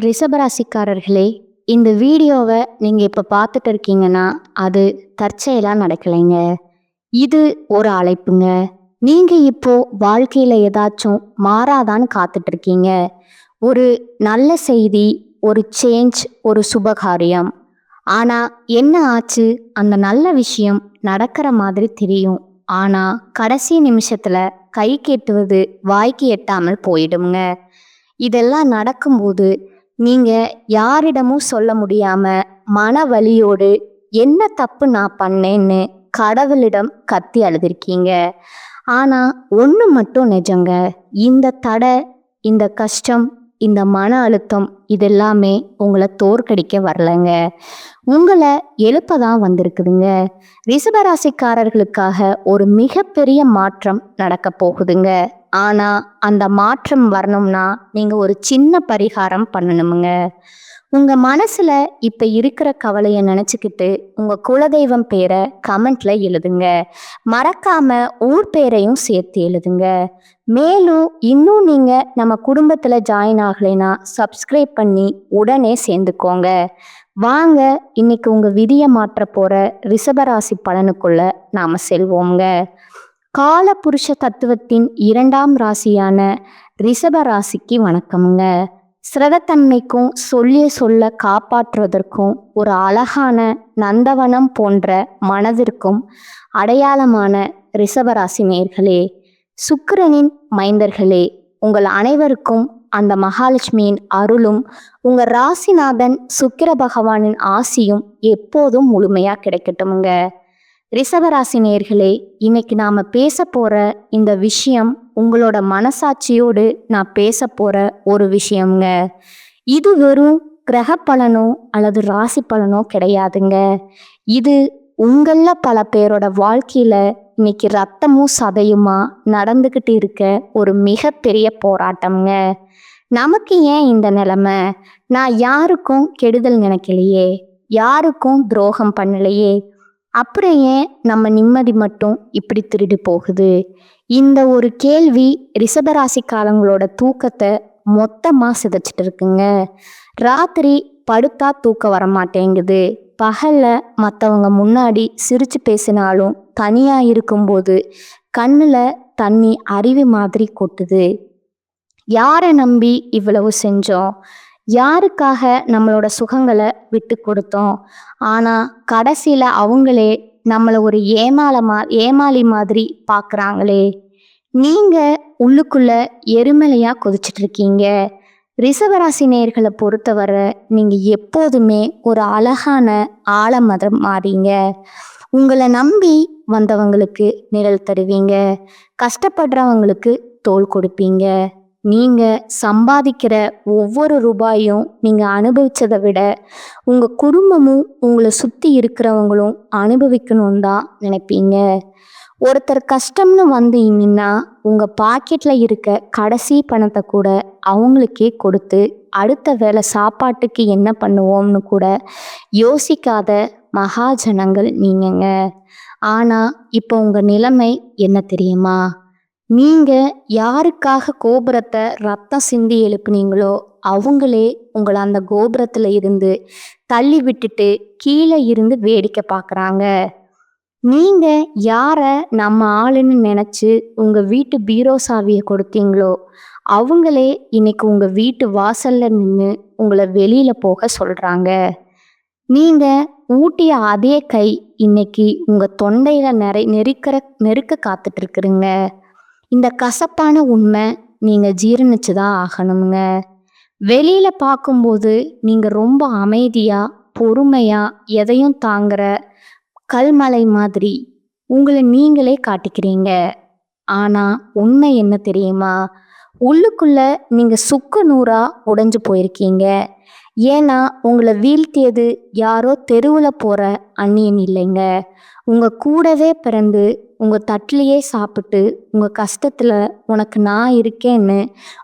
ரிஷபராசிக்காரர்களே, இந்த வீடியோவை நீங்கள் இப்போ பார்த்துட்டு இருக்கீங்கன்னா அது தற்செயலாக நடக்கலைங்க. இது ஒரு அழைப்புங்க. நீங்கள் இப்போ வாழ்க்கையில் ஏதாச்சும் மாறாதான்னு காத்துட்டு இருக்கீங்க. ஒரு நல்ல செய்தி, ஒரு சேஞ்ச், ஒரு சுபகாரியம். ஆனால் என்ன ஆச்சு? அந்த நல்ல விஷயம் நடக்கிற மாதிரி தெரியும். ஆனால் கடைசி நிமிஷத்தில் கைக்கு எட்டுவது வாய்க்கு எட்டாமல் போயிடுங்க. இதெல்லாம் நடக்கும்போது நீங்கள் யாரிடமும் சொல்ல முடியாமல் மன வலியோடு என்ன தப்பு நான் பண்ணேன்னு கடவுளிடம் கத்தி அழுதுருக்கீங்க. ஆனால் ஒன்று மட்டும் நிஜங்க, இந்த தடை, இந்த கஷ்டம், இந்த மன அழுத்தம் இதெல்லாமே உங்களை தோற்கடிக்க வரலைங்க, உங்களை எழுப்ப தான் வந்திருக்குதுங்க. ரிஷபராசிக்காரர்களுக்காக ஒரு மிகப்பெரிய மாற்றம் நடக்க போகுதுங்க. ஆனால் அந்த மாற்றம் வரணும்னா நீங்கள் ஒரு சின்ன பரிகாரம் பண்ணணுமுங்க. உங்கள் மனசில் இப்போ இருக்கிற கவலையை நினச்சிக்கிட்டு உங்கள் குலதெய்வம் பேரை கமெண்ட்ல எழுதுங்க. மறக்காமல் ஊர் பேரையும் சேர்த்து எழுதுங்க. மேலும் இன்னும் நீங்கள் நம்ம குடும்பத்தில் ஜாயின் ஆகலைன்னா சப்ஸ்கிரைப் பண்ணி உடனே சேர்ந்துக்கோங்க. வாங்க இன்னைக்கு உங்கள் விதியை மாற்ற போகிற ரிஷபராசி பலனுக்குள்ள நாம் செல்வோங்க. கால புருஷ தத்துவத்தின் 2ஆம் ராசியான ரிஷப ராசிக்கு வணக்கமுங்க. சிரதத்தன்மைக்கும் சொல்ல காப்பாற்றுவதற்கும் ஒரு அழகான நந்தவனம் போன்ற மனதிற்கும் அடையாளமான ரிஷபராசி நேயர்களே, சுக்கிரனின் மைந்தர்களே, உங்கள் அனைவருக்கும் அந்த மகாலட்சுமியின் அருளும் உங்கள் ராசிநாதன் சுக்கிர பகவானின் ஆசியும் எப்போதும் முழுமையாக கிடைக்கட்டுமுங்க. ரிஷபராசி நேயர்களே, இன்னைக்கு நாம் பேச போகிற இந்த விஷயம் உங்களோட மனசாட்சியோடு நான் பேச போகிற ஒரு விஷயம்ங்க. இது வெறும் கிரக பலனோ அல்லது ராசி பலனோ கிடையாதுங்க. இது உங்களில் பல பேரோட வாழ்க்கையில் இன்னைக்கு ரத்தமும் சதையுமா நடந்துக்கிட்டு இருக்க ஒரு மிகப்பெரிய போராட்டம்ங்க. நமக்கு ஏன் இந்த நிலைமை? நான் யாருக்கும் கெடுதல் நினைக்கலையே, யாருக்கும் துரோகம் பண்ணலையே, அப்புறம் ஏன் நம்ம நிம்மதி மட்டும் இப்படி திருடி போகுது? இந்த ஒரு கேள்வி ரிஷபராசிக்காரங்களோட தூக்கத்தை மொத்தமாக சிதைச்சிட்டு இருக்குங்க. ராத்திரி படுத்தா தூக்கம் வர மாட்டேங்குது. பகலில் மற்றவங்க முன்னாடி சிரித்து பேசினாலும் தனியாக இருக்கும்போது கண்ணில் தண்ணி அருவி மாதிரி கொட்டுது. யாரை நம்பி இவ்வளவு செஞ்சோம்? யாருக்காக நம்மளோட சுகங்களை விட்டு கொடுத்தோம்? ஆனால் கடைசியில் அவங்களே நம்மளை ஒரு ஏமாளி மாதிரி பார்க்குறாங்களே. நீங்கள் உள்ளுக்குள்ள எரிமலையாக கொதிச்சிட்டு இருக்கீங்க. ரிஷபராசி நேயர்களை பொறுத்தவரை நீங்கள் எப்போதுமே ஒரு அழகான ஆலமரம் மாறீங்க. உங்களை நம்பி வந்தவங்களுக்கு நிழல் தருவீங்க. கஷ்டப்படுறவங்களுக்கு தோள் கொடுப்பீங்க. நீங்கள் சம்பாதிக்கிற ஒவ்வொரு ரூபாயும் நீங்கள் அனுபவித்ததை விட உங்கள் குடும்பமும் உங்களை சுற்றி இருக்கிறவங்களும் அனுபவிக்கணும்னு தான் நினைப்பீங்க. ஒருத்தர் கஷ்டம்னு வந்து நின்னா உங்கள் பாக்கெட்டில் இருக்க கடைசி பணத்தை கூட அவங்களுக்கே கொடுத்து அடுத்த வேளை சாப்பாட்டுக்கு என்ன பண்ணுவோம்னு கூட யோசிக்காத மகாஜனங்கள் நீங்கங்க. ஆனால் இப்போ உங்கள் நிலைமை என்ன தெரியுமா? நீங்கள் யாருக்காக கோபுரத்தை ரத்தம் சிந்தி எழுப்புனீங்களோ அவங்களே உங்களை அந்த கோபுரத்தில் இருந்து தள்ளி விட்டுட்டு கீழே இருந்து வேடிக்கை பார்க்குறாங்க. நீங்கள் யாரை நம்ம ஆளுன்னு நினச்சி உங்கள் வீட்டு பீரோ சாவியை கொடுத்தீங்களோ அவங்களே இன்னைக்கு உங்கள் வீட்டு வாசலில் நின்று உங்களை வெளியில் போக சொல்கிறாங்க. நீங்கள் ஊட்டிய அதே கை இன்னைக்கு உங்கள் தொண்டையில் நெருக்க காத்துட்ருக்குறீங்க. இந்த கசப்பான உண்மை நீங்கள் ஜீரணிச்சு தான் ஆகணுங்க. வெளியில் பார்க்கும்போது நீங்கள் ரொம்ப அமைதியாக பொறுமையாக எதையும் தாங்குற கல்மலை மாதிரி உங்களை நீங்களே காட்டிக்கிறீங்க. ஆனால் உண்மை என்ன தெரியுமா? உள்ளுக்குள்ள நீங்கள் சுக்கு நூறாக உடைஞ்சு போயிருக்கீங்க. ஏன்னா உங்களை வீழ்த்தியது யாரோ தெருவில் போகிற அந்நியன் இல்லைங்க. உங்கள் கூடவே பிறந்து உங்கள் தட்டிலையே சாப்பிட்டு உங்கள் கஷ்டத்தில் உனக்கு நான் இருக்கேன்னு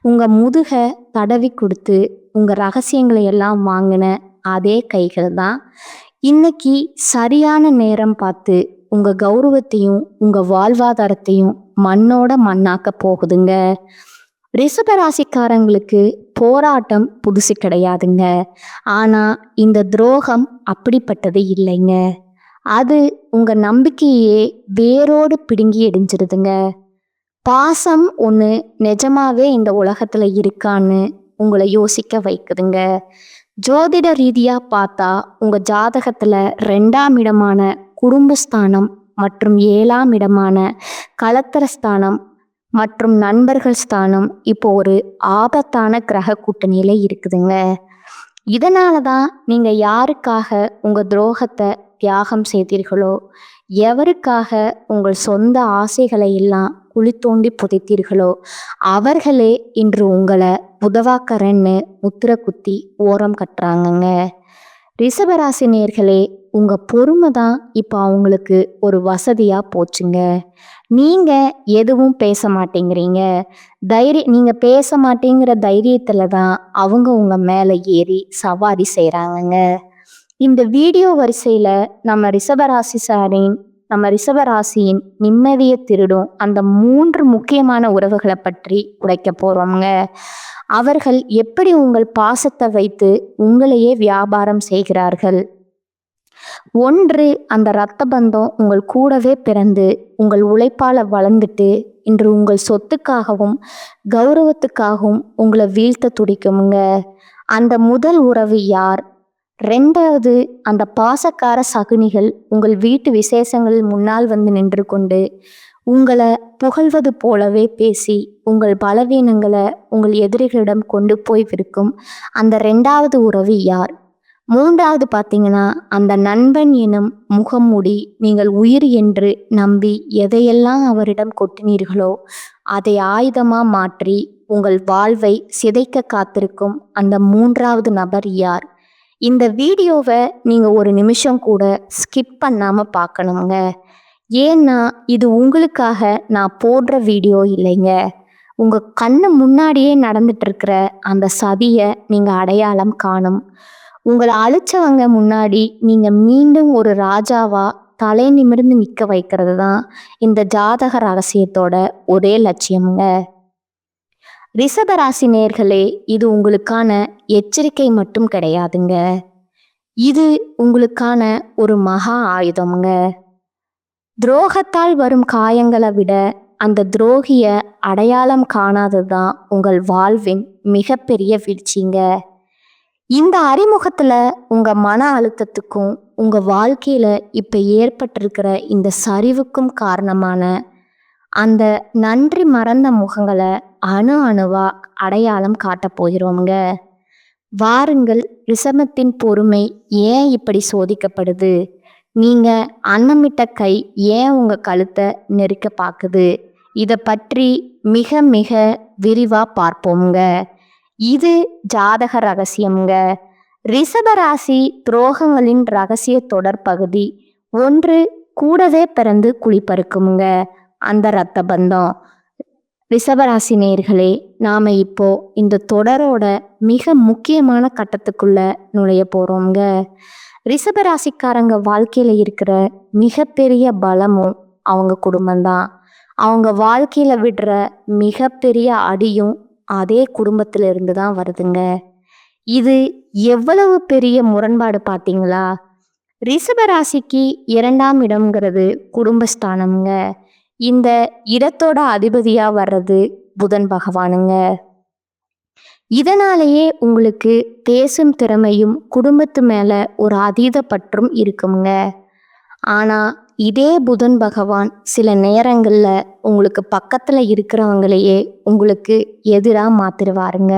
உங்கள் முதுகை தடவி கொடுத்து உங்கள் ரகசியங்களை எல்லாம் வாங்கின அதே கைகள் தான் இன்னைக்கு சரியான நேரம் பார்த்து உங்கள் கௌரவத்தையும் உங்கள் வாழ்வாதாரத்தையும் மண்ணோட மண்ணாக்க போகுதுங்க. ரிஷபராசிக்காரங்களுக்கு போராட்டம் புதுசு கிடையாதுங்க. ஆனா இந்த துரோகம் அப்படிப்பட்டது இல்லைங்க. அது உங்க நம்பிக்கையே வேரோடு பிடுங்கி எரிஞ்சிருதுங்க. பாசம் ஒன்று நிஜமாவே இந்த உலகத்துல இருக்கான்னு உங்களை யோசிக்க வைக்குதுங்க. ஜோதிட ரீதியா பார்த்தா உங்க ஜாதகத்துல 2ஆம் இடமான குடும்பஸ்தானம் மற்றும் 7ஆம் இடமான கலத்திரஸ்தானம் மற்றும் நண்பர்கள் ஸ்தானம் இப்போ ஒரு ஆபத்தான கிரக கூட்டணியில இருக்குதுங்க. இதனால தான் நீங்க யாருக்காக உங்க துரோகத்தை தியாகம் செய்தீர்களோ, எவருக்காக உங்கள் சொந்த ஆசைகளை எல்லாம் குழி தோண்டி புதைத்தீர்களோ, அவர்களே இன்று உங்களை உதவாக்கறன்னு முத்திர குத்தி ஓரம் கட்டுறாங்கங்க. ரிஷபராசி நேயர்களே, உங்க பொறுமை தான் இப்போ அவங்களுக்கு ஒரு வசதியா போச்சுங்க. நீங்க எதுவும் பேச மாட்டேங்கிறீங்க. நீங்க பேச மாட்டேங்கிற தைரியத்துல தான் அவங்க உங்க மேல ஏறி சவாரி செய்றாங்கங்க. இந்த வீடியோ வரிசையில நம்ம ரிஷபராசியின் நிம்மதியை திருடும் அந்த 3 முக்கியமான உறவுகளை பற்றி உடைக்க போறோம்ங்க. அவர்கள் எப்படி உங்கள் பாசத்தை வைத்து உங்களையே வியாபாரம் செய்கிறார்கள். 1, அந்த இரத்த பந்தம் உங்கள் கூடவே பிறந்து உங்கள் உழைப்பால வளர்ந்துட்டு இன்று உங்கள் சொத்துக்காகவும் கௌரவத்துக்காகவும் உங்களை வீழ்த்த துடிக்குமுங்க. அந்த முதல் உறவு யார்? 2வது, அந்த பாசக்கார சகுனிகள் உங்கள் வீட்டு விசேஷங்களில் முன்னால் வந்து நின்று கொண்டு உங்களை புகழ்வது போலவே பேசி உங்கள் பலவீனங்களை உங்கள் எதிரிகளிடம் கொண்டு போய் விற்கும் அந்த 2வது உறவு யார்? 3வது பார்த்தீங்கன்னா, அந்த நண்பன் எனும் முகமூடி நீங்கள் உயிர் என்று நம்பி எதையெல்லாம் அவரிடம் கொட்டினீர்களோ அதை ஆயுதமா மாற்றி உங்கள் வாழ்வை சிதைக்க காத்திருக்கும் அந்த 3வது நபர் யார்? இந்த வீடியோவை நீங்க ஒரு நிமிஷம் கூட ஸ்கிப் பண்ணாம பார்க்கணுங்க. ஏன்னா இது உங்களுக்காக நான் போடுற வீடியோ இல்லைங்க. உங்க கண்ணு முன்னாடியே நடந்துட்டு இருக்கிற அந்த சதியை நீங்க அடையாளம் காணும். உங்களை அழிச்சவங்க முன்னாடி நீங்க மீண்டும் ஒரு ராஜாவா தலை நிமிர்ந்து நிற்க வைக்கிறது தான் இந்த ஜாதக ரகசியத்தோட ஒரே லட்சியம்ங்க. ரிஷபராசி நேயர்களே, இது உங்களுக்கான எச்சரிக்கை மட்டும் கிடையாதுங்க. இது உங்களுக்கான ஒரு மகா ஆயுதம்ங்க. துரோகத்தால் வரும் காயங்களை விட அந்த துரோகிய அடையாளம் காணாததுதான் உங்கள் வாழ்வின் மிகப்பெரிய வீழ்ச்சிங்க. இந்த அறிமுகத்துல உங்க மன அழுத்தத்துக்கும் உங்க வாழ்க்கையில இப்ப ஏற்பட்டிருக்கிற இந்த சரிவுக்கும் காரணமான அந்த நன்றி மறந்த முகங்களை அணு அணுவா அடையாளம் காட்ட போகிறோம்ங்க. வாருங்கள், ரிஷபத்தின் பொறுமை ஏன் இப்படி சோதிக்கப்படுது? நீங்க அன்னமிட்ட கை ஏன் உங்க கழுத்தை நெருக்க பார்க்குது? இதை பற்றி மிக மிக விரிவா பார்ப்போம்ங்க. இது ஜாதக ரகசியம்ங்க. ரிஷபராசி துரோகங்களின் ரகசிய தொடர் பகுதி 1, கூடவே பிறந்து குழிப்பறுக்குமுங்க அந்த இரத்த பந்தம். ரிஷபராசி நேயர்களே, நாம இப்போ இந்த தொடரோட மிக முக்கியமான கட்டத்துக்குள்ள நுழைய போறோம்ங்க. ரிஷபராசிக்காரங்க வாழ்க்கையில இருக்கிற மிகப்பெரிய பலமும் அவங்க குடும்பம்தான். அவங்க வாழ்க்கையில விடுற மிகப்பெரிய அடியும் அதே குடும்பத்துல இருந்து தான் வருதுங்க. இது எவ்வளவு பெரிய முரண்பாடு பார்த்தீங்களா? ரிஷபராசிக்கு 2ஆம் இடம்ங்கிறது குடும்பஸ்தானம்ங்க. இந்த இடத்தோட அதிபதியா வர்றது புதன் பகவானுங்க. இதனாலேயே உங்களுக்கு பேசும் திறமையும் குடும்பத்து மேல ஒரு அதீத பற்றும் இருக்குங்க. ஆனா இதே புதன் பகவான் சில நேரங்கள்ல உங்களுக்கு பக்கத்துல இருக்கிறவங்களையே உங்களுக்கு எதிரா மாத்திருவாருங்க.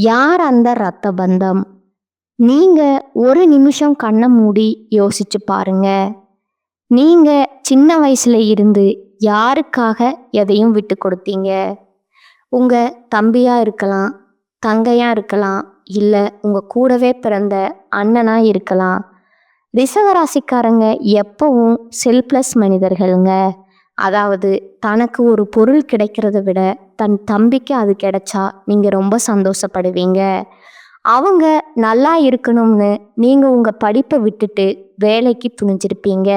யார் அந்த இரத்த பந்தம்? நீங்க ஒரு நிமிஷம் கண்ணை மூடி யோசிச்சு பாருங்க. நீங்க சின்ன வயசுல இருந்து யாருக்காக எதையும் விட்டு கொடுத்தீங்க? உங்க தம்பியா இருக்கலாம், தங்கையா இருக்கலாம், இல்லை உங்க கூடவே பிறந்த அண்ணனா இருக்கலாம். ரிஷபராசிக்காரங்க எப்பவும் செல்ஃப்லெஸ் மனிதர்கள்ங்க. அதாவது தனக்கு ஒரு பொருள் கிடைக்கிறத விட தன் தம்பிக்கு அது கிடைச்சா நீங்க ரொம்ப சந்தோஷப்படுவீங்க. அவங்க நல்லா இருக்கணும்னு நீங்க உங்க படிப்பை விட்டுட்டு வேலைக்கு துணிஞ்சிருப்பீங்க.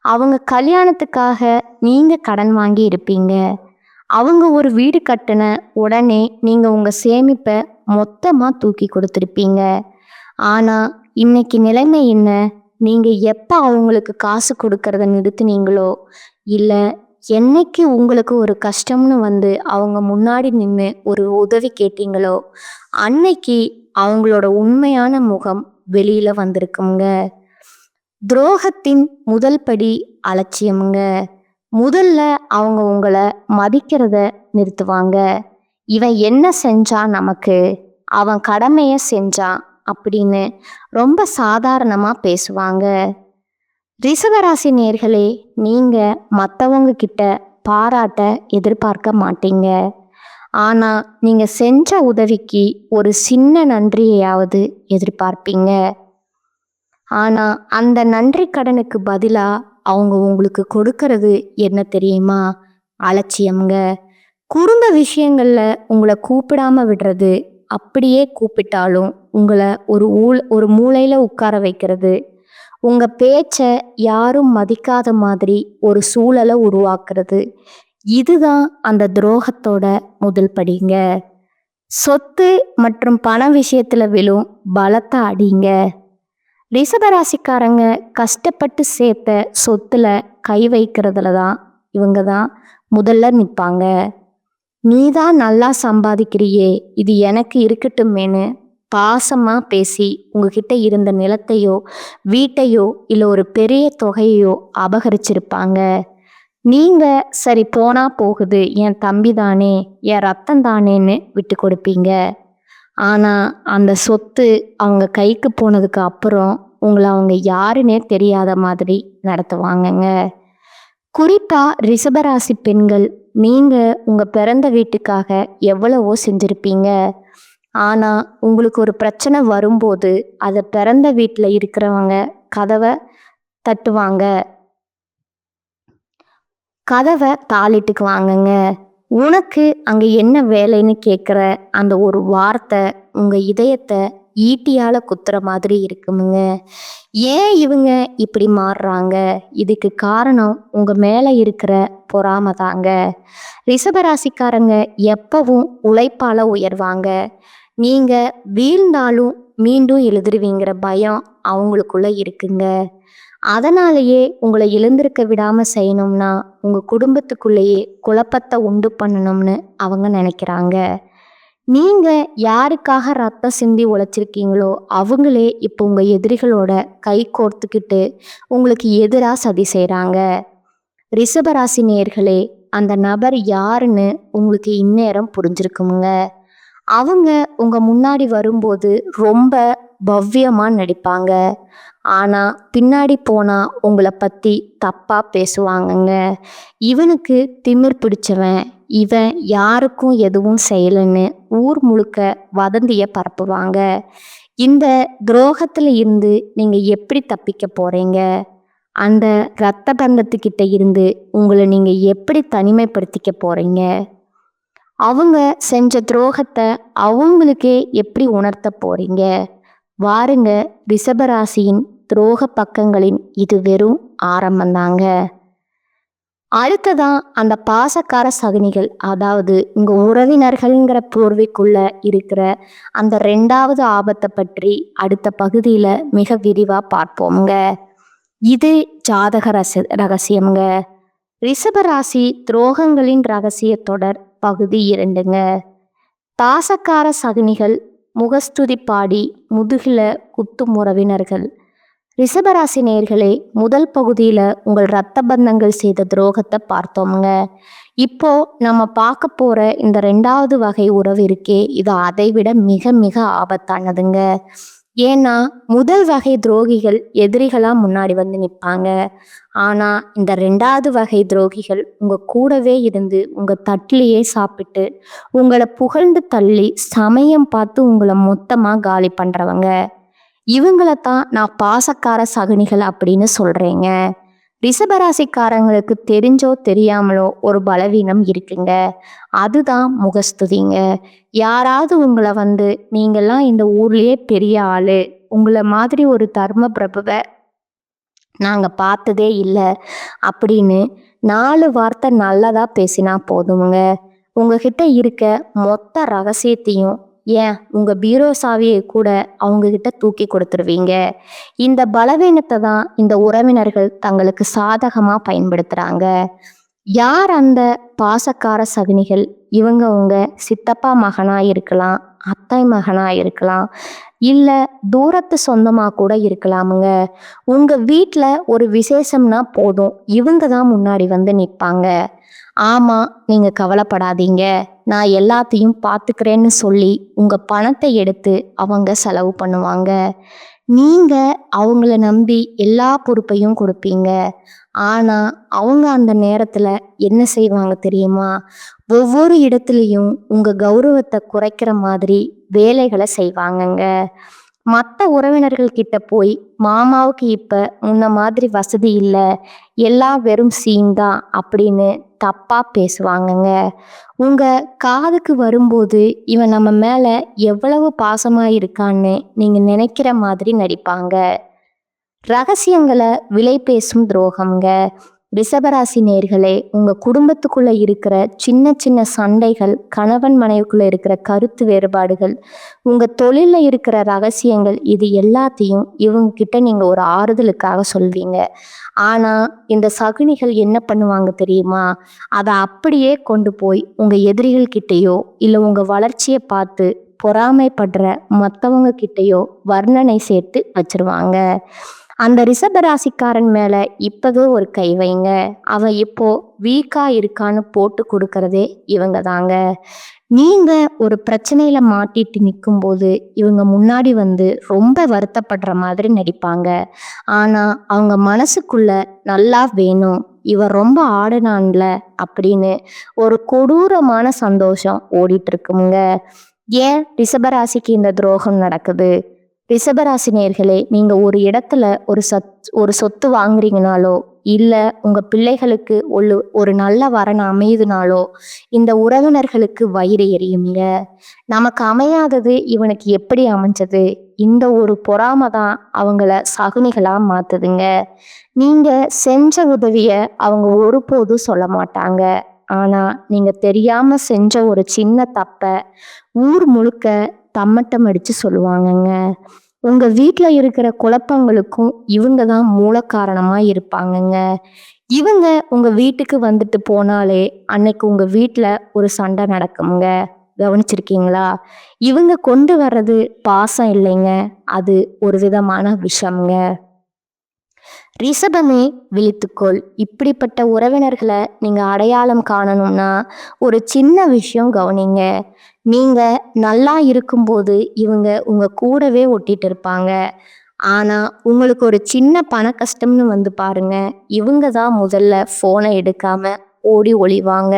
அவங்க கல்யாணத்துக்காக நீங்க கடன் வாங்கி இருப்பீங்க. அவங்க ஒரு வீடு கட்டின உடனே நீங்க உங்க சேமிப்பை மொத்தமா தூக்கி கொடுத்துருப்பீங்க. ஆனா இன்னைக்கு நிலைமை என்ன? நீங்க எப்ப அவங்களுக்கு காசு கொடுக்கறத நிறுத்துனீங்களோ, இல்ல என்னைக்கு உங்களுக்கு ஒரு கஷ்டம்னு வந்து அவங்க முன்னாடி நின்று ஒரு உதவி கேட்டீங்களோ, அன்னைக்கு அவங்களோட உண்மையான முகம் வெளியில வந்திருக்குங்க. துரோகத்தின் முதல் படி அலட்சியமுங்க. முதல்ல அவங்க உங்களை மதிக்கிறத நிறுத்துவாங்க. இவன் என்ன செஞ்சான் நமக்கு, அவன் கடமையை செஞ்சான் அப்படின்னு ரொம்ப சாதாரணமா பேசுவாங்க. ரிஷபராசி நேயர்களே, நீங்க மற்றவங்க கிட்ட பாராட்ட எதிர்பார்க்க மாட்டீங்க. ஆனா நீங்க செஞ்ச உதவிக்கு ஒரு சின்ன நன்றியையாவது எதிர்பார்ப்பீங்க. ஆனா அந்த நன்றி கடனுக்கு பதிலா அவங்க உங்களுக்கு கொடுக்கறது என்ன தெரியுமா? அலட்சியம்ங்க. குடும்ப விஷயங்கள்ல உங்களை கூப்பிடாம விடுறது, அப்படியே கூப்பிட்டாலும் உங்களை ஒரு மூலையில உட்கார வைக்கிறது, உங்க பேச்ச யாரும் மதிக்காத மாதிரி ஒரு சூழலை உருவாக்குறது, இதுதான் அந்த துரோகத்தோட முதல் படிங்க. சொத்து மற்றும் பண விஷயத்துல விழும் பலத்த அடிங்க. ரிஷபராசிக்காரங்க கஷ்டப்பட்டு சேர்த்த சொத்துல கை வைக்கிறதுல தான் இவங்க தான் முதல்ல நிற்பாங்க. நீ தான் நல்லா சம்பாதிக்கிறியே, இது எனக்கு இருக்கட்டுமேனு பாசமா பேசி உங்ககிட்ட இருந்த நிலத்தையோ வீட்டையோ இல்லை ஒரு பெரிய தொகையோ அபகரிச்சிருப்பாங்க. நீங்க சரி போனா போகுது, என் தம்பி தானே, என் ரத்தம் தானேன்னு விட்டு கொடுப்பீங்க. ஆனா அந்த சொத்து அவங்க கைக்கு போனதுக்கு அப்புறம் உங்களை அவங்க யாருன்னே தெரியாத மாதிரி நடத்துவாங்கங்க. குறிப்பா ரிஷபராசி பெண்கள், நீங்க உங்க பிறந்த வீட்டுக்காக எவ்வளவோ செஞ்சிருப்பீங்க. ஆனா உங்களுக்கு ஒரு பிரச்சனை வரும்போது அதை பிறந்த வீட்டில் இருக்கிறவங்க கதவை தட்டுவாங்க, கதவை தாளிட்டுக்குவாங்கங்க. உனக்கு அங்கே என்ன வேலைன்னு கேட்குற அந்த ஒரு வார்த்தை உங்க இதயத்தை ஈட்டியால குத்துற மாதிரி இருக்குமுங்க. ஏன் இவங்க இப்படி மாறுறாங்க? இதுக்கு காரணம் உங்க மேல இருக்கிற பொறாமை தாங்க. ரிஷபராசிக்காரங்க எப்பவும் உழைப்பால உயர்வாங்க. நீங்க வீழ்ந்தாலும் மீண்டும் எழுதுருவீங்கிற பயம் அவங்களுக்குள்ள இருக்குங்க. அதனாலேயே உங்களை எழுந்திருக்க விடாம செய்யணும்னா உங்க குடும்பத்துக்குள்ளேயே குழப்பத்தை உண்டு பண்ணணும்னு அவங்க நினைக்கிறாங்க. நீங்க யாருக்காக ரத்தம் சிந்தி உழைச்சிருக்கீங்களோ அவங்களே இப்போ உங்க எதிரிகளோட கை கோர்த்துக்கிட்டு உங்களுக்கு எதிராக சதி செய்கிறாங்க. ரிஷபராசி நேயர்களே, அந்த நபர் யாருன்னு உங்களுக்கு இந்நேரம் புரிஞ்சிருக்குமுங்க. அவங்க உங்க முன்னாடி வரும்போது ரொம்ப பவ்யமா நடிப்பாங்க. ஆனா பின்னாடி போனா உங்களை பத்தி தப்பா பேசுவாங்கங்க. இவனுக்கு திமிர் பிடிச்சவன், இவன் யாருக்கும் எதுவும் செய்யலைன்னு ஊர் முழுக்க வதந்திய பரப்புவாங்க. இந்த துரோகத்துல இருந்து நீங்க எப்படி தப்பிக்க போறீங்க? அந்த இரத்த பந்தத்துக்கிட்ட இருந்து உங்களை நீங்க எப்படி தனிமைப்படுத்திக்க போறீங்க? அவங்க செஞ்ச துரோகத்தை அவங்களுக்கே எப்படி உணர்த்த போறீங்க? வாருங்க, ரிஷபராசியின் துரோக பக்கங்களின் இது வெறும் ஆரம்பந்தாங்க. அடுத்ததான் அந்த பாசக்கார சகுனிகள், அதாவது உங்க உறவினர்கள்ங்கிற போர்வைக்குள்ள இருக்கிற அந்த 2வது ஆபத்தை பற்றி அடுத்த பகுதியில மிக விரிவா பார்ப்போம்ங்க. இது ஜாதக ரகசியம்ங்க. ரிஷபராசி துரோகங்களின் ரகசிய தொடர் பகுதி 2ங்க. பாசக்கார சகுனிகள், முகஸ்துதி பாடி முதுகில குத்தும் உறவினர்கள். ரிஷபராசி நேயர்களே, முதல் பகுதியில் உங்கள் இரத்த பந்தங்கள் செய்த துரோகத்தை பார்த்தோம்ங்க. இப்போ நம்ம பார்க்க போகிற இந்த 2வது வகை உறவு இருக்கே, இது அதை விட மிக மிக ஆபத்தானதுங்க. ஏன்னா முதல் வகை துரோகிகள் எதிரிகளாக முன்னாடி வந்து நிற்பாங்க. ஆனால் இந்த 2வது வகை துரோகிகள் உங்கள் கூடவே இருந்து உங்கள் தட்டிலேயே சாப்பிட்டு உங்களை புகழ்ந்து தள்ளி சமயம் பார்த்து உங்களை மொத்தமாக காலி பண்ணுறவங்க. இவங்களைத்தான் நான் பாசக்கார சகுனிகள் அப்படின்னு சொல்கிறேங்க. ரிஷபராசிக்காரங்களுக்கு தெரிஞ்சோ தெரியாமலோ ஒரு பலவீனம் இருக்குங்க. அதுதான் முகஸ்துதிங்க. யாராவது உங்களை வந்து, நீங்கள்லாம் இந்த ஊர்லேயே பெரிய ஆளு, உங்களை மாதிரி ஒரு தர்ம பிரபுவை நாங்கள் பார்த்ததே இல்லை அப்படின்னு 4 வார்த்தை நல்லதா பேசினா போதுமுங்க. உங்ககிட்ட இருக்க மொத்த ரகசியத்தையும், ஏன் உங்க பீரோ சாவியை கூட அவங்க கிட்ட தூக்கி கொடுத்துருவீங்க. இந்த பலவீனத்தை தான் இந்த உறவினர்கள் தங்களுக்கு சாதகமா பயன்படுத்துறாங்க. யார் அந்த பாசக்கார சகுனிகள்? இவங்க உங்க சித்தப்பா மகனா இருக்கலாம், அத்தை மகனா இருக்கலாம், இல்ல தூரத்து சொந்தமா கூட இருக்கலாமுங்க. உங்க வீட்ல ஒரு விசேஷம்னா போதும், இவங்க தான் முன்னாடி வந்து நிற்பாங்க. ஆமா, நீங்க கவலைப்படாதீங்க, நான் எல்லாத்தையும் பார்த்துக்கிறேன்னு சொல்லி உங்க பணத்தை எடுத்து அவங்க செலவு பண்ணுவாங்க. நீங்க அவங்கள நம்பி எல்லா பொறுப்பையும் கொடுப்பீங்க. ஆனா அவங்க அந்த நேரத்துல என்ன செய்வாங்க தெரியுமா? ஒவ்வொரு இடத்துலையும் உங்க கௌரவத்தை குறைக்கிற மாதிரி வேலைகளை செய்வாங்கங்க. மற்ற உறவினர்கள் கிட்ட போய், மாமாவுக்கு இப்ப முன்ன மாதிரி வசதி இல்ல, எல்லாம் வெறும் சீன் தான் அப்படின்னு தப்பா பேசுவாங்கங்க. உங்க காதுக்கு வரும்போது இவன் நம்ம மேல எவ்வளவு பாசமா இருக்கான்னு நீங்க நினைக்கிற மாதிரி நடிப்பாங்க. ரகசியங்களை விலை பேசும் துரோகம்ங்க. ரிஷபராசி நேர்களே, உங்க குடும்பத்துக்குள்ள இருக்கிற சின்ன சின்ன சண்டைகள், கணவன் மனைவிக்குள்ள இருக்கிற கருத்து வேறுபாடுகள், உங்க தொழில்ல இருக்கிற ரகசியங்கள், இது எல்லாத்தையும் இவங்க கிட்ட நீங்க ஒரு ஆறுதலுக்காக சொல்வீங்க. ஆனா இந்த சகுனிகள் என்ன பண்ணுவாங்க தெரியுமா? அதை அப்படியே கொண்டு போய் உங்க எதிரிகள் கிட்டேயோ இல்லை உங்க வளர்ச்சியை பார்த்து பொறாமைப்படுற மற்றவங்க கிட்டேயோ வர்ணனை சேர்த்து வச்சிருவாங்க. அந்த ரிஷபராசிக்காரன் மேல இப்பவே ஒரு கை வைங்க. அவன் இப்போ வீக்கா இருக்கான்னு போட்டு கொடுக்கறதே இவங்க தாங்க. நீங்க ஒரு பிரச்சனையில மாட்டிட்டு நிற்கும்போது இவங்க முன்னாடி வந்து ரொம்ப வருத்தப்படுற மாதிரி நடிப்பாங்க. ஆனா அவங்க மனசுக்குள்ள நல்லா வேணும், இவன் ரொம்ப ஆடுனான்ல அப்படின்னு ஒரு கொடூரமான சந்தோஷம் ஓடிட்டு இருக்குங்க. ஏன் ரிஷபராசிக்கு இந்த துரோகம் நடக்குது? ரிஷபராசி நேர்களே, நீங்க ஒரு இடத்துல ஒரு சொத்து வாங்குறீங்கனாலோ, இல்ல உங்க பிள்ளைகளுக்கு ஒரு நல்ல வரன் அமையுதுனாலோ, இந்த உறவினர்களுக்கு வயிறு எரியுங்க. நமக்கு அமையாதது இவனுக்கு எப்படி அமைஞ்சது? இந்த ஒரு பொறாமை தான் அவங்கள சகுனிகளா மாத்துதுங்க. நீங்க செஞ்ச உதவிய அவங்க ஒருபோதும் சொல்ல மாட்டாங்க. ஆனா நீங்க தெரியாம செஞ்ச ஒரு சின்ன தப்ப ஊர் முழுக்க தம்மட்டம் அடிச்சு சொல்லுவாங்கங்க. உங்க வீட்ல இருக்கிற குழப்பங்களுக்கும் இவங்க தான் மூல காரணமா இருப்பாங்கங்க. இவங்க உங்க வீட்டுக்கு வந்துட்டு போனாலே அன்னைக்கு உங்க வீட்ல ஒரு சண்டை நடக்குங்க. கவனிச்சிருக்கீங்களா? இவங்க கொண்டு வர்றது பாசம் இல்லைங்க, அது ஒரு விதமான விஷம்ங்க. ரிஷபமே விழித்துக்கொள். இப்படிப்பட்ட உறவினர்களை நீங்க அடையாளம் காணணும்னா ஒரு சின்ன விஷயம் கவனிங்க. நீங்க நல்லா இருக்கும்போது இவங்க உங்க கூடவே ஒட்டிட்டு இருப்பாங்க. ஆனா உங்களுக்கு ஒரு சின்ன பண கஷ்டம்னு வந்து பாருங்க, இவங்க தான் முதல்ல போனை எடுக்காம ஓடி ஒளிவாங்க.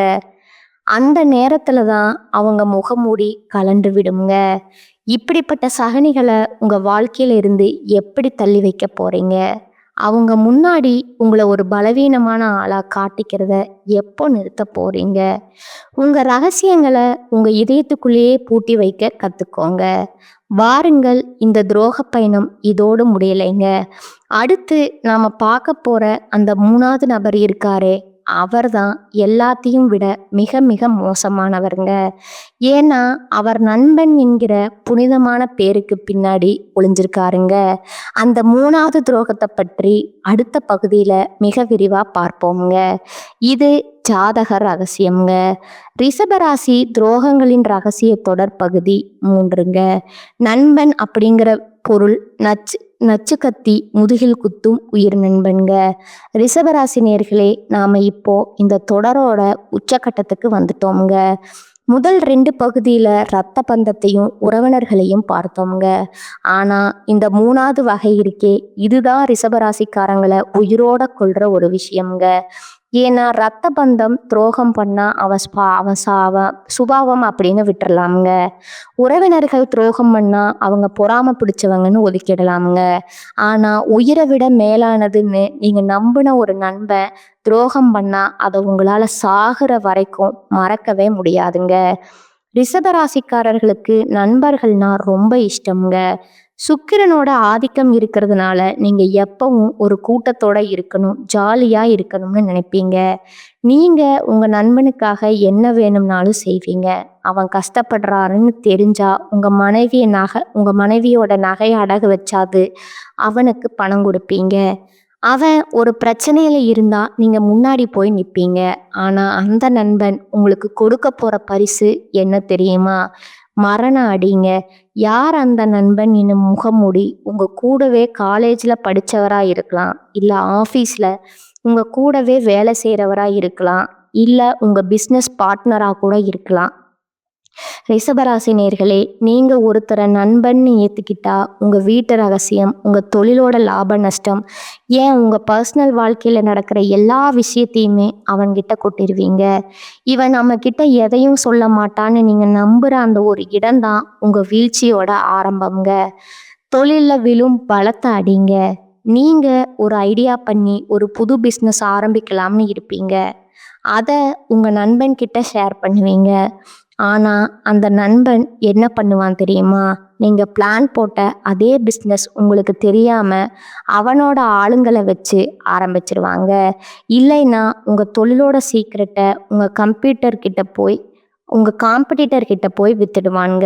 அந்த நேரத்துல தான் அவங்க முகமூடி கலண்டு விடுங்க. இப்படிப்பட்ட சகனிகளை உங்க வாழ்க்கையில இருந்து எப்படி தள்ளி வைக்க போறீங்க? அவங்க முன்னாடி உங்களை ஒரு பலவீனமான ஆளா காட்டிக்கிறத எப்போ நிறுத்த போறீங்க? உங்க ரகசியங்களை உங்க இதயத்துக்குள்ளேயே பூட்டி வைக்க கத்துக்கோங்க. வாருங்கள், இந்த துரோக பயணம் இதோடு முடியலைங்க. அடுத்து நாம பார்க்க போற அந்த 3வது நபர் இருக்காரே, அவர்தான் எல்லாத்தையும் விட மிக மிக மோசமானவருங்க. ஏன்னா அவர் நண்பன் என்கிற புனிதமான பேருக்கு பின்னாடி ஒளிஞ்சிருக்காருங்க. அந்த 3வது துரோகத்தை பற்றி அடுத்த பகுதியில மிக விரிவா பார்ப்போம்ங்க. இது ஜாதக ரகசியம்ங்க. ரிஷபராசி துரோகங்களின் ரகசிய தொடர் பகுதி 3ங்க. நண்பன் அப்படிங்கிற பொருள் நச்சு கத்தி முதுகில் குத்தும் உயிர் நண்பன்க. ரிஷபராசி நேர்களே, நாம இப்போ இந்த தொடரோட உச்சக்கட்டத்துக்கு வந்துட்டோம்ங்க. முதல் 2 பகுதியில இரத்த பந்தத்தையும் உறவினர்களையும் பார்த்தோம்ங்க. ஆனா இந்த 3வது வகை இருக்கே, இதுதான் ரிஷபராசிக்காரங்களை உயிரோட கொள்ற ஒரு விஷயம்ங்க. ஏன்னா ரத்த பந்தம் துரோகம் பண்ணா அவன் சுபாவம் அப்படின்னு விட்டுறலாமுங்க. உறவினர்கள் துரோகம் பண்ணா அவங்க பொறாம பிடிச்சவங்கன்னு ஒதுக்கிடலாமுங்க. ஆனா உயிரை விட மேலானதுன்னு நீங்க நம்பின ஒரு நண்பன் துரோகம் பண்ணா அதை உங்களால சாகுற வரைக்கும் மறக்கவே முடியாதுங்க. ரிஷபராசிக்காரர்களுக்கு நண்பர்கள்னா ரொம்ப இஷ்டம்ங்க. சுக்கிரனோட ஆதிக்கம் இருக்கிறதுனால நீங்க எப்பவும் ஒரு கூட்டத்தோட இருக்கணும், ஜாலியா இருக்கணும்னு நினைப்பீங்க. நீங்க உங்க நண்பனுக்காக என்ன வேணும்னாலும் செய்வீங்க. அவன் கஷ்டப்படுறாருன்னு தெரிஞ்சா உங்க மனைவியோட நகையை அடகு வச்சாது அவனுக்கு பணம் கொடுப்பீங்க. அவன் ஒரு பிரச்சனையில இருந்தா நீங்க முன்னாடி போய் நிப்பீங்க. ஆனா அந்த நண்பன் உங்களுக்கு கொடுக்க போற பரிசு என்ன தெரியுமா? மரண அடிங்க. யார் அந்த நண்பன்? இன்னும் முகமூடி. உங்க கூடவே காலேஜ்ல படிச்சவரா இருக்கலாம், இல்ல ஆபீஸ்ல உங்க கூடவே வேலை செய்யறவரா இருக்கலாம், இல்ல உங்க பிசினஸ் பார்ட்னரா கூட இருக்கலாம். ரிஷபராசி நேர்களே, நீங்க ஒருத்தரை நண்பன்னு ஏத்துக்கிட்டா உங்க வீட்டு ரகசியம், உங்க தொழிலோட லாப நஷ்டம், ஏன் உங்க பர்சனல் வாழ்க்கையில நடக்கிற எல்லா விஷயத்தையுமே அவன்கிட்ட கொட்டிடுவீங்க. இவன் நம்ம கிட்ட எதையும் சொல்ல மாட்டான்னு நீங்க நம்புற அந்த ஒரு இடம்தான் உங்க வீழ்ச்சியோட ஆரம்பம்ங்க. தொழில்ல விழும் பலத்தை அடிங்க. நீங்க ஒரு ஐடியா பண்ணி ஒரு புது பிஸ்னஸ் ஆரம்பிக்கலாம்னு இருப்பீங்க. அதை உங்க நண்பன் கிட்ட ஷேர் பண்ணுவீங்க. ஆனா அந்த நண்பன் என்ன பண்ணுவான் தெரியுமா? நீங்க பிளான் போட்ட அதே பிஸ்னஸ் உங்களுக்கு தெரியாம அவனோட ஆளுங்களை வச்சு ஆரம்பிச்சிருவாங்க. இல்லைன்னா உங்க தொழிலோட சீக்ரெட்டை உங்க காம்படிட்டர் கிட்ட போய் வித்துடுவாங்க.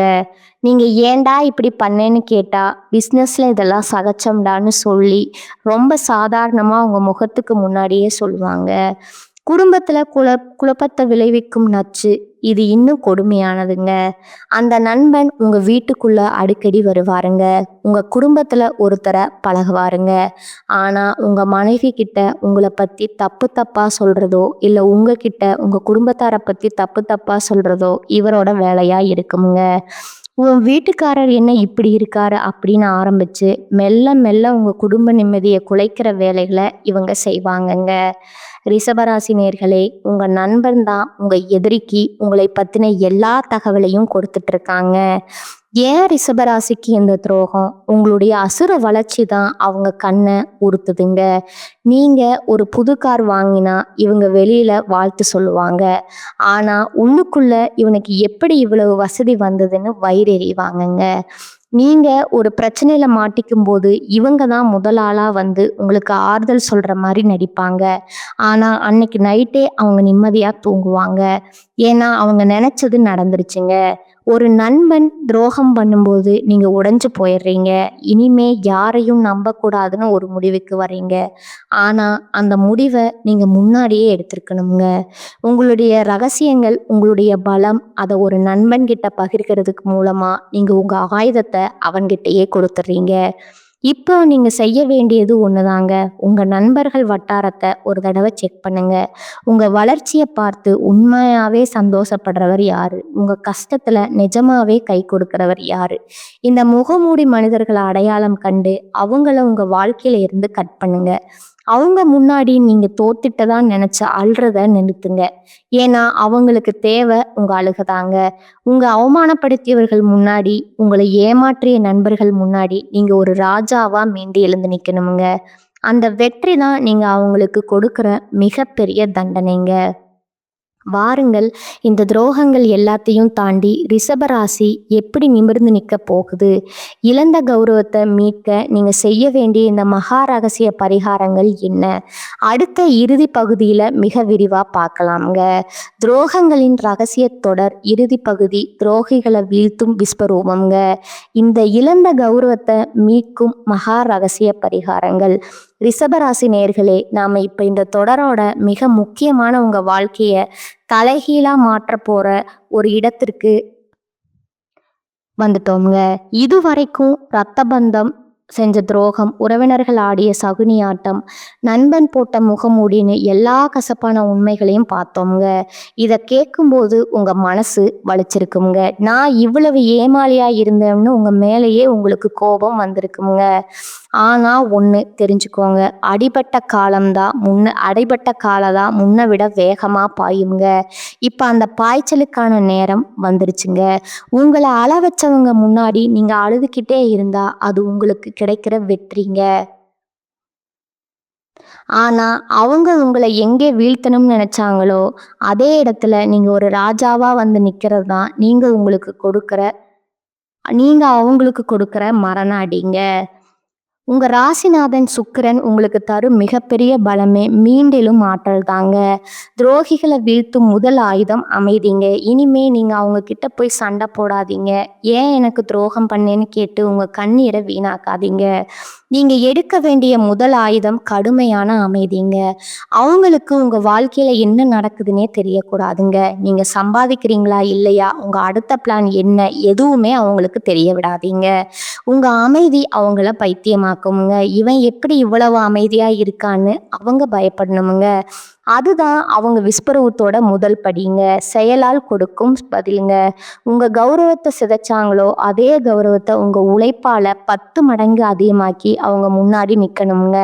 நீங்க ஏன்டா இப்படி பண்ணேன்னு கேட்டா பிஸ்னஸ்ல இதெல்லாம் சகச்சம்டான்னு சொல்லி ரொம்ப சாதாரணமா உங்க முகத்துக்கு முன்னாடியே சொல்லுவாங்க. குடும்பத்துல குழப்பத்தை விளைவிக்கும் நச்சு இது இன்னும் கொடுமையானதுங்க. அந்த நண்பன் உங்க வீட்டுக்குள்ள அடிக்கடி வருவாருங்க. உங்க குடும்பத்துல ஒருத்தரை பழகுவாருங்க. ஆனா உங்க மனைவி கிட்ட உங்களை பத்தி தப்பு தப்பா சொல்றதோ, இல்ல உங்ககிட்ட உங்க குடும்பத்தாரை பத்தி தப்பு தப்பா சொல்றதோ இவரோட வேலையா இருக்குமுங்க. உன் வீட்டுக்காரர் என்ன இப்படி இருக்காரு அப்படின்னு ஆரம்பிச்சு மெல்ல மெல்ல உங்க குடும்ப நிம்மதியை குலைக்கிற வேலைகளை இவங்க செய்வாங்கங்க. ரிஷபராசி நேர்களே, உங்க நண்பன் தான் உங்க எதிரிக்கு உங்களை பத்தின எல்லா தகவலையும் கொடுத்துட்டு இருக்காங்க. ஏன் ரிஷபராசிக்கு இந்த துரோகம்? உங்களுடைய அசுர வளர்ச்சி தான் அவங்க கண்ணை உறுத்துதுங்க. நீங்க ஒரு புது கார் வாங்கினா இவங்க வெளியில வாழ்த்து சொல்லுவாங்க. ஆனா உள்ளுக்குள்ள இவனுக்கு எப்படி இவ்வளவு வசதி வந்ததுன்னு வயிறெறிவாங்கங்க. நீங்க ஒரு பிரச்சனையில மாட்டிக்கும் போது இவங்க தான் முதல் ஆளா வந்து உங்களுக்கு ஆறுதல் சொல்ற மாதிரி நடிப்பாங்க. ஆனா அன்னைக்கு நைட்டே அவங்க நிம்மதியா தூங்குவாங்க. ஏன்னா அவங்க நினைச்சது நடந்துருச்சுங்க. ஒரு நண்பன் துரோகம் பண்ணும்போது நீங்க உடைஞ்சு போயிடுறீங்க. இனிமே யாரையும் நம்பக்கூடாதுன்னு ஒரு முடிவுக்கு வர்றீங்க. ஆனா அந்த முடிவை நீங்க முன்னாடியே எடுத்திருக்கணுங்க. உங்களுடைய ரகசியங்கள், உங்களுடைய பலம், அதை ஒரு நண்பன் கிட்ட பகிர்கிறதுக்கு மூலமா நீங்க உங்க ஆயுதத்தை அவன்கிட்டயே கொடுத்துட்றீங்க. இப்போ நீங்க செய்ய வேண்டியது ஒண்ணுதாங்க. உங்க நண்பர்கள் வட்டாரத்தை ஒரு தடவை செக் பண்ணுங்க. உங்க வளர்ச்சியை பார்த்து உண்மையாவே சந்தோஷப்படுறவர் யாரு? உங்க கஷ்டத்துல நிஜமாவே கை கொடுக்கிறவர் யாரு? இந்த முகமூடி மனிதர்களை அடையாளம் கண்டு அவங்கள உங்க வாழ்க்கையில இருந்து கட் பண்ணுங்க. அவங்க முன்னாடி நீங்க தோத்துட்டதா நினைச்சு அழுறத நிறுத்துங்க. ஏன்னா அவங்களுக்கு தேவை உங்க அழுகதாங்க. உங்க அவமானப்படுத்தியவர்கள் முன்னாடி, உங்களை ஏமாற்றிய நண்பர்கள் முன்னாடி நீங்க ஒரு ராஜாவா மீண்டு எழுந்து நிக்கணுமுங்க. அந்த வெற்றி தான் நீங்க அவங்களுக்கு கொடுக்கிற மிகப்பெரிய தண்டனைங்க. வாருங்கள், இந்த துரோகங்கள் எல்லாத்தையும் தாண்டி ரிஷபராசி எப்படி நிமிர்ந்து நிற்க போகுது? இழந்த கௌரவத்தை மீட்க நீங்க செய்ய வேண்டிய இந்த மகா ரகசிய பரிகாரங்கள் என்ன? அடுத்த இறுதி பகுதியில மிக விரிவா பார்க்கலாம்ங்க. துரோகங்களின் ரகசிய தொடர் இறுதி பகுதி, துரோகிகளை வீழ்த்தும் விஸ்வரூபம்ங்க. இந்த இழந்த கௌரவத்தை மீட்கும் மகா ரகசிய பரிகாரங்கள். ரிஷபராசி நேர்களே, நாம இப்ப இந்த தொடரோட மிக முக்கியமான உங்க வாழ்க்கைய தலைகீழா மாற்ற போற ஒரு இடத்திற்கு வந்துட்டோம்ங்க. இதுவரைக்கும் ரத்த பந்தம் செஞ்ச துரோகம், உறவினர்கள் ஆடிய சகுனி ஆட்டம், நண்பன் போட்ட முகமூடின்னு எல்லா கசப்பான உண்மைகளையும் பார்த்தோம்ங்க. இதை கேட்கும்போது உங்க மனசு வலிச்சிருக்குங்க. நான் இவ்வளவு ஏமாளியா இருந்தேன்னு உங்க மேலேயே உங்களுக்கு கோபம் வந்திருக்குங்க. ஆனா ஒண்ணு தெரிஞ்சுக்கோங்க, அடிபட்ட காலதான் முன்ன விட வேகமா பாயுங்க. இப்ப அந்த பாய்ச்சலுக்கான நேரம் வந்துருச்சுங்க. உங்களை அழ வச்சவங்க முன்னாடி நீங்க அழுதுகிட்டே இருந்தா அது உங்களுக்கு கிடைக்கிற வெற்றிங்க. ஆனா அவங்க உங்களை எங்கே வீழ்த்தணும்னு நினைச்சாங்களோ அதே இடத்துல நீங்க ஒரு ராஜாவா வந்து நிக்கிறது தான் நீங்க அவங்களுக்கு கொடுக்கிற மரண அடிங்க. உங்க ராசிநாதன் சுக்கிரன் உங்களுக்கு தரும் மிகப்பெரிய பலமே மீண்டிலும் ஆற்றல் தாங்க. துரோகிகளை வீழ்த்தும் முதல் ஆயுதம் அமைதிங்க. இனிமே நீங்க அவங்க கிட்ட போய் சண்டை போடாதீங்க. ஏன் எனக்கு துரோகம் பண்ணேன்னு கேட்டு உங்க கண்ணீரை வீணாக்காதீங்க. நீங்க எடுக்க வேண்டிய முதல் ஆயுதம் கடுமையான அமைதிங்க. அவங்களுக்கு உங்க வாழ்க்கையில என்ன நடக்குதுன்னே தெரியக்கூடாதுங்க. நீங்க சம்பாதிக்கிறீங்களா இல்லையா, உங்க அடுத்த பிளான் என்ன, எதுவுமே அவங்களுக்கு தெரிய விடாதீங்க. உங்க அமைதி அவங்கள பைத்தியமாக்குமுங்க. இவன் எப்படி இவ்வளவு அமைதியா இருக்கான்னு அவங்க பயப்படணுமுங்க. அதுதான் அவங்க விஸ்வரூபத்தோட முதல் படிங்க. செயலால் கொடுக்கும் பதிலுங்க. உங்க கௌரவத்தை சிதைச்சாங்களோ அதே கௌரவத்தை உங்க உழைப்பால 10 மடங்கு அதிகமாக்கி அவங்க முன்னாடி நிக்கணுங்க.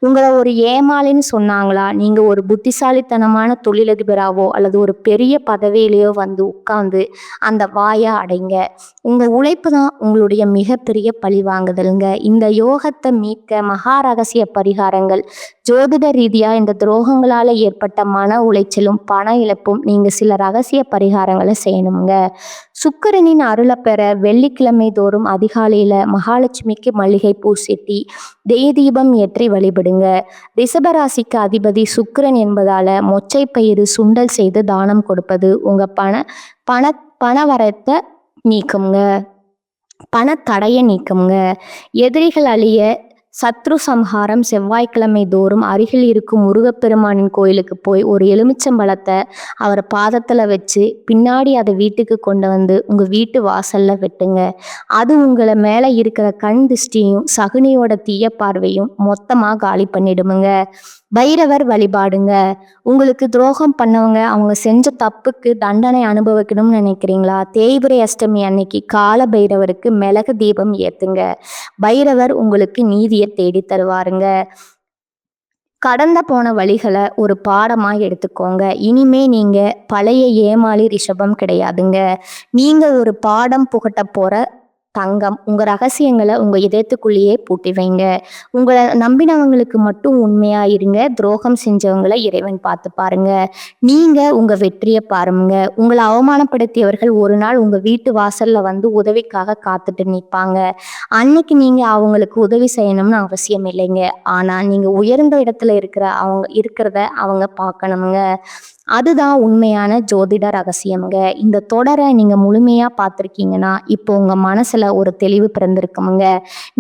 உங்களை ஒரு ஏமாளின்னு சொன்னாங்களா, நீங்க ஒரு புத்திசாலித்தனமான தொழிலதிபராவோ அல்லது ஒரு பெரிய பதவியிலையோ வந்து உட்கார்ந்து அந்த வாயை அடைங்க. உங்க உழைப்பு தான் உங்களுடைய மிகப்பெரிய பழிவாங்குதலுங்க. இந்த யோகத்தை மீட்க மகா ரகசிய பரிகாரங்கள், ஜோதிட ரீதியா இந்த துரோகங்களால ஏற்பட்ட மன உளைச்சலும் பண இழப்பும் நீங்க சில ரகசிய பரிகாரங்களை செய்யணுங்க. சுக்கிரனின் அருளை பெற வெள்ளிக்கிழமை தோறும் அதிகாலையில மகாலட்சுமிக்கு மல்லிகை பூ செட்டி தீபம் ஏற்றி வழிபடுங்க. ரிஷபராசிக்கு அதிபதி சுக்கிரன் என்பதால மொச்சை பயிறு சுண்டல் செய்து தானம் கொடுப்பது உங்க பண வரத்தை நீக்குங்க. பணத்தடையை நீக்குங்க. எதிரிகள் அழிய சத்ரு சம்ஹாரம் செவ்வாய்க்கிழமை தோறும் அருகில் இருக்கும் முருகப்பெருமானின் கோயிலுக்கு போய் ஒரு எலுமிச்சம்பழத்தை அவர் பாதத்தில் வச்சு பின்னாடி அதை வீட்டுக்கு கொண்டு வந்து உங்கள் வீட்டு வாசலில் வெட்டுங்க. அது உங்களை மேலே இருக்கிற கண் திருஷ்டியும் சகுனியோட தீய பார்வையும் மொத்தமாக காலி பண்ணிடுமுங்க. பைரவர் வழிபாடுங்க. உங்களுக்கு துரோகம் பண்ணவங்க அவங்க செஞ்ச தப்புக்கு தண்டனை அனுபவிக்கணும்னு நினைக்கிறீங்களா, தேய்பிரை அஷ்டமி அன்னைக்கு கால பைரவருக்கு மிளகு தீபம் ஏத்துங்க. பைரவர் உங்களுக்கு நீதியை தேடி தருவாருங்க. கடந்த போன வழிகளை ஒரு பாடமா எடுத்துக்கோங்க. இனிமே நீங்க பழைய ஏமாளி ரிஷபம் கிடையாதுங்க. நீங்க ஒரு பாடம் புகட்ட போற தங்கம். உங்க ரகசியங்களை உங்க இதயத்துக்குள்ளேயே பூட்டி வைங்க. உங்களை நம்பினவங்களுக்கு மட்டும் உண்மையா இருங்க. துரோகம் செஞ்சவங்களை இறைவன் பார்த்து பாருங்க. நீங்க உங்க வெற்றியை பாருங்க. உங்களை அவமானப்படுத்தியவர்கள் ஒரு நாள் உங்க வீட்டு வாசல்ல வந்து உதவிக்காக காத்துட்டு நிற்பாங்க. அன்னைக்கு நீங்க அவங்களுக்கு உதவி செய்யணும்னு அவசியம் இல்லைங்க. ஆனா நீங்க உயர்ந்த இடத்துல இருக்கிறத அவங்க பார்க்கணுங்க. அதுதான் உண்மையான ஜோதிட ரகசியம்ங்க. இந்த தொடரை நீங்க முழுமையா பார்த்துருக்கீங்கன்னா இப்போ உங்க மனசுல ஒரு தெளிவு பிறந்திருக்குமுங்க.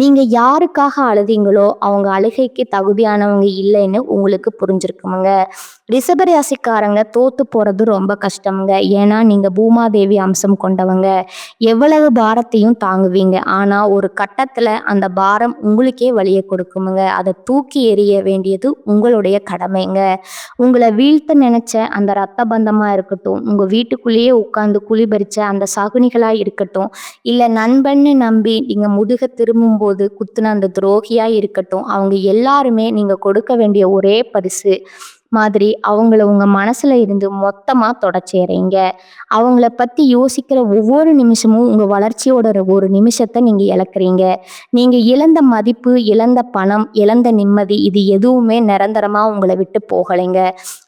நீங்க யாருக்காக அழுதீங்களோ அவங்க அழுகைக்கு தகுதியானவங்க இல்லைன்னு உங்களுக்கு புரிஞ்சிருக்குமுங்க. ரிஷபராசிக்காரங்க தோத்து போறது ரொம்ப கஷ்டம்ங்க. ஏன்னா நீங்க பூமாதேவி அம்சம் கொண்டவங்க. எவ்வளவு பாரத்தையும் தாங்குவீங்க. ஆனா ஒரு கட்டத்துல அந்த பாரம் உங்களுக்கே வலியை கொடுக்குமுங்க. அதை தூக்கி எறிய வேண்டியது உங்களுடைய கடமைங்க. உங்களை வீழ்த்த நினைச்ச அந்த ரத்த பந்தமா இருக்கட்டும், உங்க வீட்டுக்குள்ளேயே உட்கார்ந்து குளிபறிச்ச அந்த சகுனிகளா இருக்கட்டும், இல்ல நண்பன்னு நம்பி நீங்க முதுக திரும்பும் போது குத்துன அந்த துரோகியா இருக்கட்டும், அவங்க எல்லாருமே நீங்க கொடுக்க வேண்டிய ஒரே பரிசு மாதிரி அவங்கள உங்க மனசுல இருந்து மொத்தமா தொடச்சேறீங்க. அவங்கள பத்தி யோசிக்கிற ஒவ்வொரு நிமிஷமும் உங்க வளர்ச்சியோட ஒரு நிமிஷத்தை நீங்க இழக்கிறீங்க. நீங்க இழந்த மதிப்பு, இழந்த பணம், இழந்த நிம்மதி, இது எதுவுமே நிரந்தரமா உங்களை விட்டு போகலைங்க.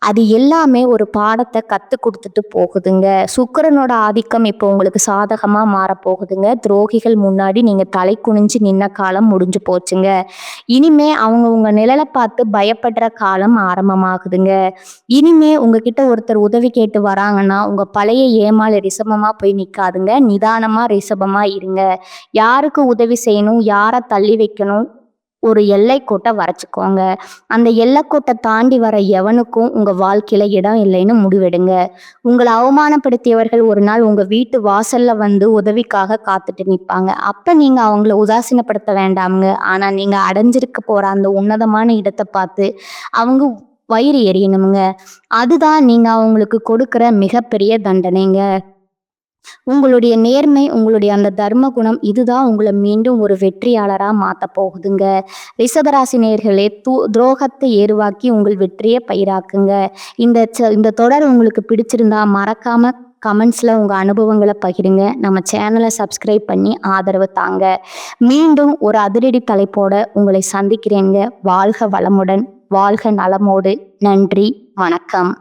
அது எல்லாமே ஒரு பாடத்தை கத்து கொடுத்துட்டு போகுதுங்க. சுக்கிரனோட ஆதிக்கம் இப்போ உங்களுக்கு சாதகமா மாறப்போகுதுங்க. துரோகிகள் முன்னாடி நீங்க தலை குனிஞ்சு நின்ன காலம் முடிஞ்சு போச்சுங்க. இனிமே அவங்க உங்க நிழலை பார்த்து பயப்படுற காலம் ஆரம்பமாகுதுங்க. இனிமே உங்ககிட்ட ஒருத்தர் உதவி கேட்டு வராங்கன்னா உங்க பழைய ஏமாளி ரிஷபமா போய் நிக்காதுங்க. நிதானமா ரிஷபமா இருங்க. யாருக்கு உதவி செய்யணும், யாரை தள்ளி வைக்கணும், ஒரு எல்லைக்கோட்டை வரைச்சுக்கோங்க. அந்த எல்லைக்கோட்டை தாண்டி வர எவனுக்கும் உங்க வாழ்க்கையில இடம் இல்லைன்னு முடிவெடுங்க. உங்களை அவமானப்படுத்தியவர்கள் ஒரு நாள் உங்க வீட்டு வாசல்ல வந்து உதவிக்காக காத்துட்டு நிற்பாங்க. அப்ப நீங்க அவங்கள உதாசீனப்படுத்த வேண்டாமுங்க. ஆனா நீங்க அடைஞ்சிருக்க போற அந்த உன்னதமான இடத்தை பார்த்து அவங்க வயிறு எரியணுமுங்க. அதுதான் நீங்க அவங்களுக்கு கொடுக்கிற மிகப்பெரிய தண்டனைங்க. உங்களுடைய நேர்மை, உங்களுடைய அந்த தர்ம குணம், இதுதான் உங்களை மீண்டும் ஒரு வெற்றியாளரா மாத்த போகுதுங்க. ரிஷபராசி நேயர்களே, துரோகத்தை ஏருவாக்கி உங்கள் வெற்றியை பயிராக்குங்க. இந்த தொடர் உங்களுக்கு பிடிச்சிருந்தா மறக்காம கமெண்ட்ஸ்ல உங்க அனுபவங்களை பகிருங்க. நம்ம சேனலை சப்ஸ்கிரைப் பண்ணி ஆதரவு தாங்க. மீண்டும் ஒரு அதிரடி தலைப்போட உங்களை சந்திக்கிறேங்க. வாழ்க வளமுடன். வாழ்க நலமோடு. நன்றி, வணக்கம்.